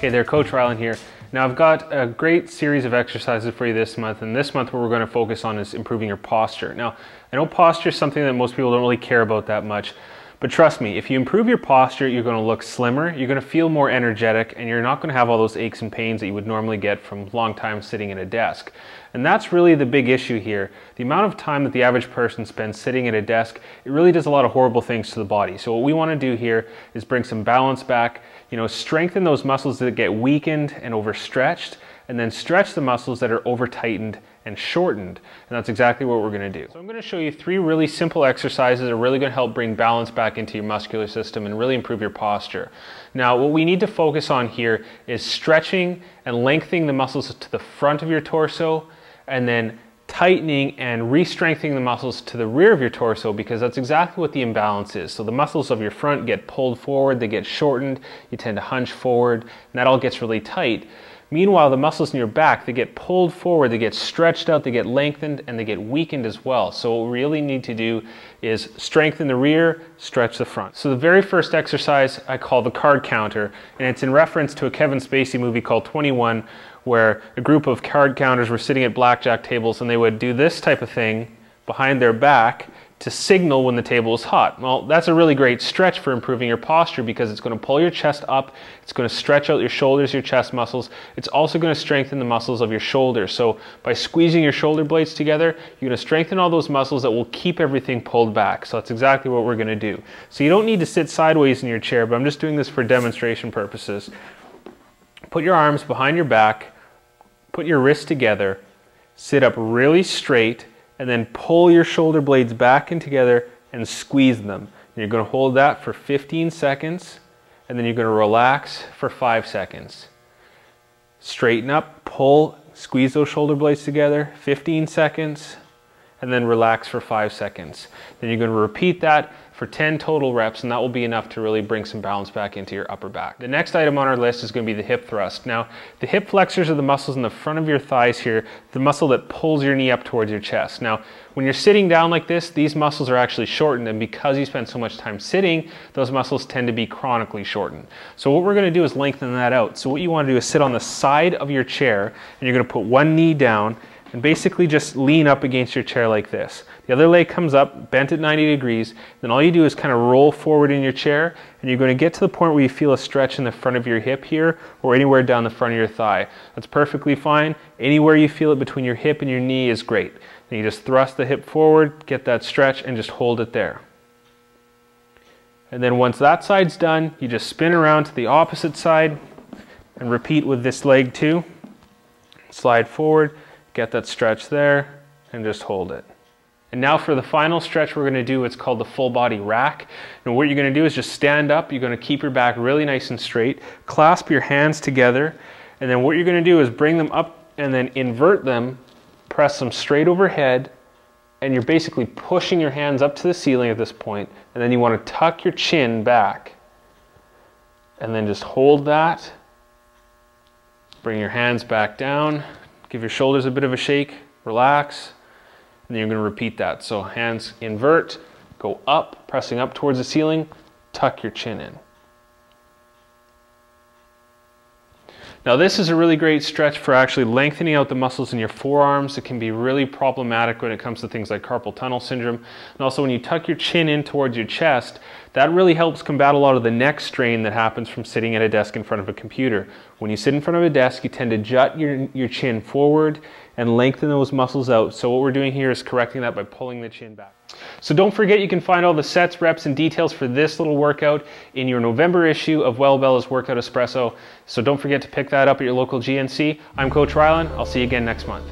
Hey there, Coach Rylan here. Now I've got a great series of exercises for you this month, and this month what we're going to focus on is improving your posture. Now, I know posture is something that most people don't really care about that much, but trust me, if you improve your posture, you're going to look slimmer, you're going to feel more energetic, and you're not going to have all those aches and pains that you would normally get from long time sitting at a desk. And that's really the big issue here. The amount of time that the average person spends sitting at a desk, it really does a lot of horrible things to the body. So what we want to do here is bring some balance back, strengthen those muscles that get weakened and overstretched, and then stretch the muscles that are over tightened and shortened. And that's exactly what we're going to do. So I'm going to show you 3 really simple exercises that are really going to help bring balance back into your muscular system and really improve your posture. Now, what we need to focus on here is stretching and lengthening the muscles to the front of your torso, and then tightening and re-strengthening the muscles to the rear of your torso, because that's exactly what the imbalance is. So the muscles of your front get pulled forward, they get shortened, you tend to hunch forward, and that all gets really tight. Meanwhile, the muscles in your back, they get pulled forward, they get stretched out, they get lengthened, and they get weakened as well. So what we really need to do is strengthen the rear, stretch the front. So the very first exercise I call the card counter, and it's in reference to a Kevin Spacey movie called 21, where a group of card counters were sitting at blackjack tables and they would do this type of thing behind their back to signal when the table is hot. Well, that's a really great stretch for improving your posture, because it's going to pull your chest up, it's going to stretch out your shoulders, your chest muscles. It's also going to strengthen the muscles of your shoulders. So by squeezing your shoulder blades together, you're going to strengthen all those muscles that will keep everything pulled back. So that's exactly what we're going to do. So you don't need to sit sideways in your chair, but I'm just doing this for demonstration purposes. Put your arms behind your back, put your wrists together, sit up really straight, and then pull your shoulder blades back in together and squeeze them. And you're going to hold that for 15 seconds, and then you're going to relax for 5 seconds. Straighten up, pull, squeeze those shoulder blades together, 15 seconds, and then relax for 5 seconds. Then you're going to repeat that for 10 total reps, and that will be enough to really bring some balance back into your upper back. The next item on our list is going to be the hip thrust. Now, the hip flexors are the muscles in the front of your thighs here, the muscle that pulls your knee up towards your chest. Now, when you're sitting down like this, these muscles are actually shortened, and because you spend so much time sitting, those muscles tend to be chronically shortened. So what we're going to do is lengthen that out. So what you want to do is sit on the side of your chair, and you're going to put one knee down, and basically just lean up against your chair like this. The other leg comes up, bent at 90 degrees. Then all you do is kind of roll forward in your chair, and you're going to get to the point where you feel a stretch in the front of your hip here, or anywhere down the front of your thigh. That's perfectly fine. Anywhere you feel it between your hip and your knee is great. Then you just thrust the hip forward, get that stretch, and just hold it there. And then once that side's done, you just spin around to the opposite side and repeat with this leg too. Slide forward, get that stretch there, and just hold it. And now for the final stretch we're going to do, it's called the full body rack. And what you're going to do is just stand up, you're going to keep your back really nice and straight, clasp your hands together, and then what you're going to do is bring them up and then invert them, press them straight overhead, and you're basically pushing your hands up to the ceiling at this point, and then you want to tuck your chin back. And then just hold that, bring your hands back down, give your shoulders a bit of a shake, relax, and then you're going to repeat that. So hands invert, go up, pressing up towards the ceiling, tuck your chin in. Now this is a really great stretch for actually lengthening out the muscles in your forearms. It can be really problematic when it comes to things like carpal tunnel syndrome. And also when you tuck your chin in towards your chest, that really helps combat a lot of the neck strain that happens from sitting at a desk in front of a computer. When you sit in front of a desk, you tend to jut your chin forward and lengthen those muscles out. So what we're doing here is correcting that by pulling the chin back. So don't forget, you can find all the sets, reps, and details for this little workout in your November issue of WellBella's Workout Espresso. So don't forget to pick that up at your local GNC. I'm Coach Rylan. I'll see you again next month.